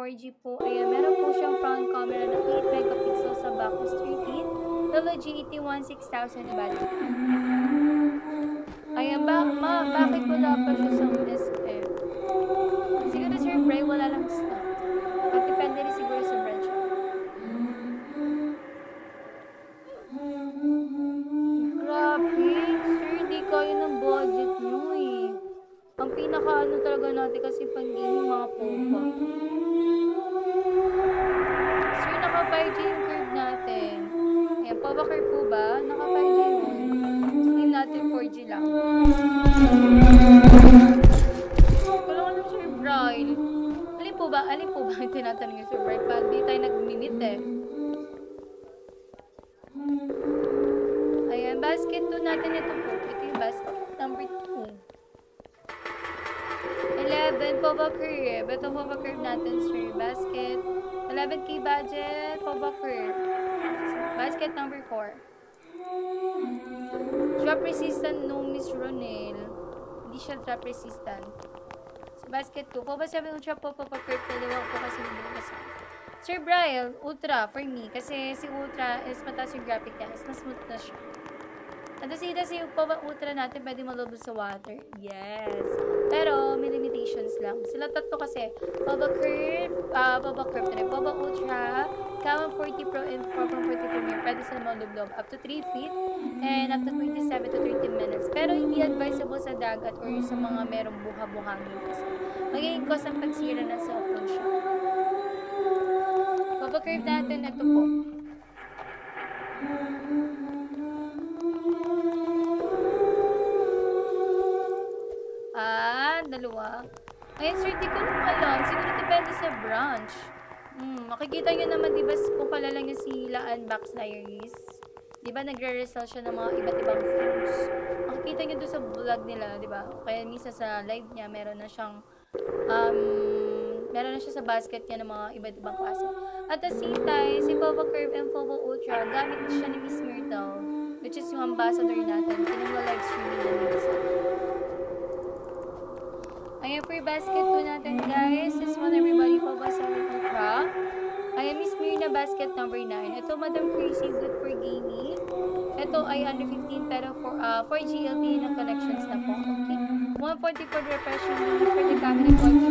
4G po, ayan, meron po siyang front camera na 8 megapixels sa back is 3 feet. WG81 6000 battery. Ayan, bakit wala pa siya sa SF? Siguro Sir Bray, wala lang stock. At depende rin siguro sa branch. Grabe, sir, di kaya ng budget nyo eh. Ang pinaka-ano talaga natin kasi pang-gaming mga popa. Sir, naka 5G yung curve natin. Ayan, popa curve po ba? Naka 5G yun. Steam natin 4G lang. Wala ko lang, Sir Brian. Alin po ba? Alin po ba yung tinatanong yung Sir Brian? Paano di tayo nag-minute eh? Ayan, basket 2 natin ito po. Ito yung basket number 2. 11, Pova Curve. Ito Pova Curve natin, sir. Basket. 11K budget, Pova Curve. Basket number 4. Drop resistant, no, Miss Ronel. Hindi siya drop resistant. So, basket 2. Pova 7 Ultra po, Pova Curve. Dalawa po kasi hindi kasi. Sir Brian, Ultra for me. Kasi si Ultra is mataas yung graphic niya. Mas smooth na siya. At kasi yung Pova Ultra natin pwede malubog sa water. Yes. Pero may limitations lang. Sila tatlo kasi Pova Curve na rin. Pova Ultra, Camon 40 Pro and Pova 40 Premier. Pwede sila malubog up to 3 feet and up to 27 to 30 minutes. Pero hindi advisable sa dagat or sa mga merong buha-buhangin kasi magiging cause ang pagsira ng cellphone siya. Pova Curve natin, ito po. Dalawa. Ayun, sir, di ko lang alam. Siguro depende sa branch. Makikita nyo naman, di ba, kung kalala nyo si Laan Box Diaries, di ba, nagre-resell siya ng mga iba't ibang foods. Makikita nyo doon sa vlog nila, di ba? Kaya misa sa live niya, meron na siya sa basket niya ng mga iba't ibang klase. At the same time, si Pova Curve and Pova Ultra, gamit siya ni Miss Myrtle, which is yung ambassador natin. Pinag-live streaming na minsan. Ayan, for basket po natin, guys. This one, everybody, Pova 7 Ultra. Ayan, Miss Myrna, basket number 9. Ito, Madam Crazy, good for gaming. Ito ay under 15, pero for GLTE na connections na po. Okay? 144 refresh rate for the camera quality.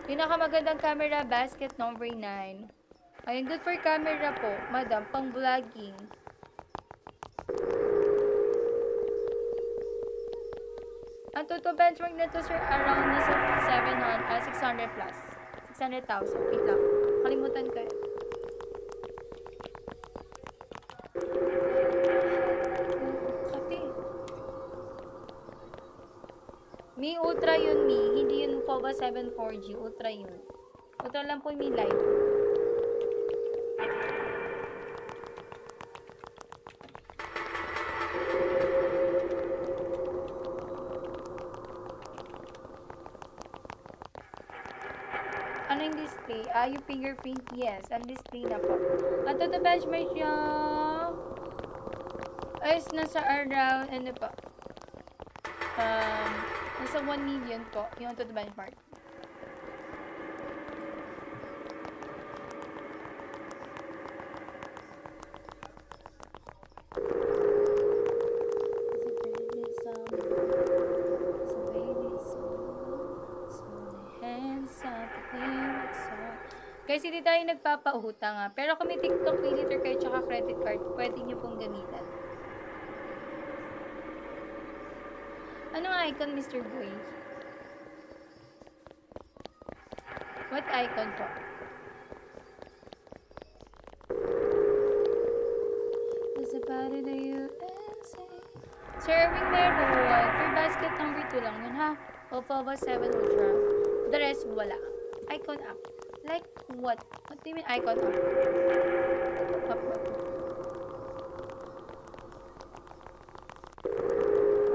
Pinakamagandang camera, basket number 9. Ayun, good for camera po, madam, pang vlogging. Ang total benchmark nito, sir, around nasa 600 plus. 600,000. Wait lang. Kalimutan ko eh. Mi Ultra yun, hindi yun Pova 7 4G. Ultra yun. Ultra lang po yung Mi Live. Ano yung display? Yung fingerprint, yes. Ang display na po. At ito benchmark niya is nasa around, ano po? Nasa 1 million po, yung to the benchmark. Guys, hindi tayo nagpapautang ha. Pero kung may TikTok, Paylater kayo, tsaka credit card, pwede nyo pong gamitan. Anong icon, Mr. Boy? What icon po? Is about it, USA. Sir Erwin meron. For basket number 2 lang yun, ha? O Pova 7 Ultra. The rest, wala. Icon up. Like what? What do you mean icon up? Up.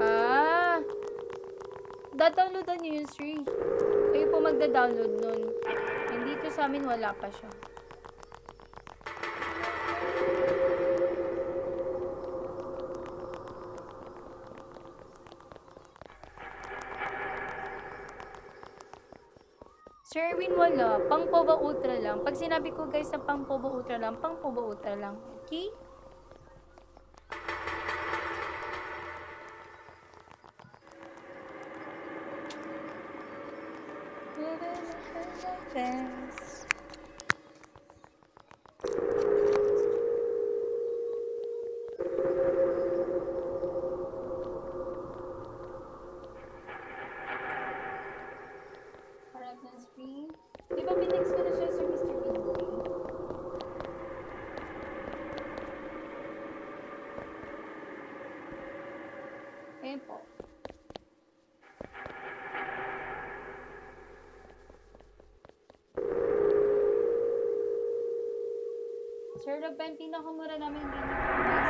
Ah! Da-downloadan nyo yun, Sri. Kayo po magda-download nun. Hindi ko sa amin wala pa siya. Sir Erwin, wala. Pang Poba Ultra lang. Pag sinabi ko guys na pang Poba Ultra lang, pang Poba Ultra lang. Okay? Harap ng screen. Di ba pinex ko na siya sa Mr. Pinboy? Ayan po. Sir Rob, yung pinakamura namin ganito guys.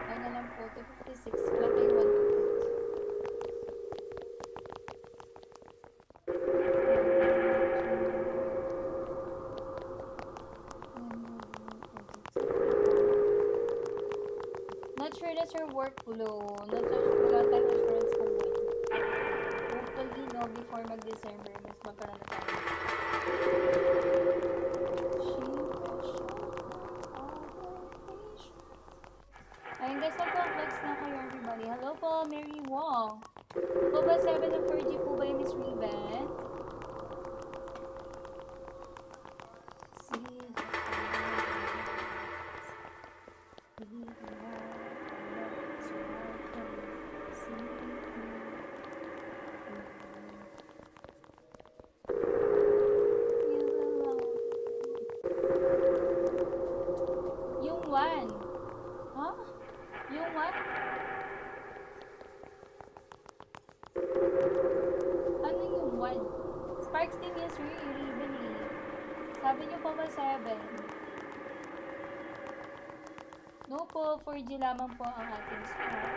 Ay na lang po, 256. Wala kayo 128. Not sure that's your workflow. Not sure wala tayong assurance kung when. Hopefully, no, before mag-December, mas magkaroon na tayo. Ayun guys, magpa-flex na kayo everybody. Hello po, Mary Wong. Po ba 7 na 4G po ba yung Miss Reband? Yung 1. Huh? Yung 1? Ano yung 1? Sparks Team is really. Sabi niyo pa ba 7? No po, 4G lamang po ang ating spark.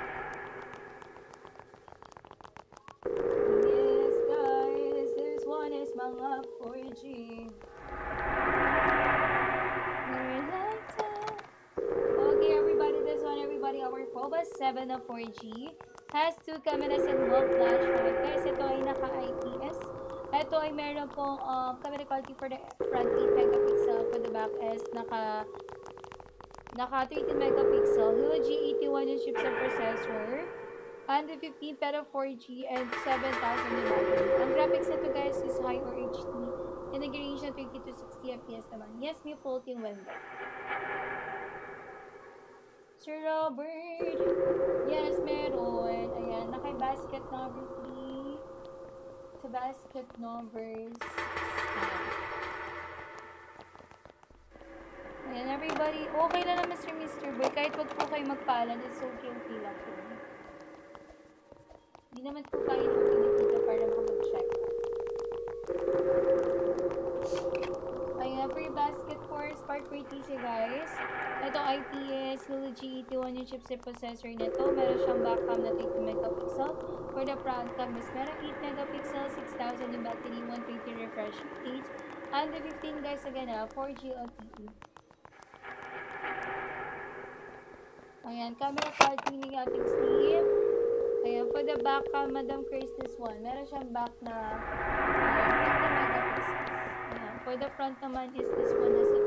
Yes guys, this one is mga 4G. Okay everybody, this one everybody, our Proba 7 na 4G has 2 cameras and 1 flashlight. Guys, ito ay naka-IPS. Ito ay meron pong camera quality for the front 8 megapixel, for the back is naka 13 megapixel, Helio G81 yung chipset processor, 115 pero 4G and 7,000 yung battery. Ang graphics nito guys is high or HD, integration 30 to 60 FPS naman. Yes, may floating window. Sir Robert, yes, meron. Ayan, naka-basket number 3 to basket number 6. Ayan, everybody. Okay na naman, Mr. Boy. Kahit wag po kayo magpaalan, it's okay lang po. Hindi naman po kayo nung pinakita para makapag-check. Ayan, free basket for Spark PTC, guys. Ito IPS, Helio G81 yung chipset processor nito. Meron siyang back cam na 30 megapixel. For the front cam is meron 8 megapixel, 6,000 yung battery, 120 refresh rate. And the 15 guys, again, 4G LTE. Ayan, camera quality ng ating sleeve. Ayan, for the back cam, Madam Chris, this one. Meron siyang back na 50 megapixels. Ayan, for the front naman is this one has a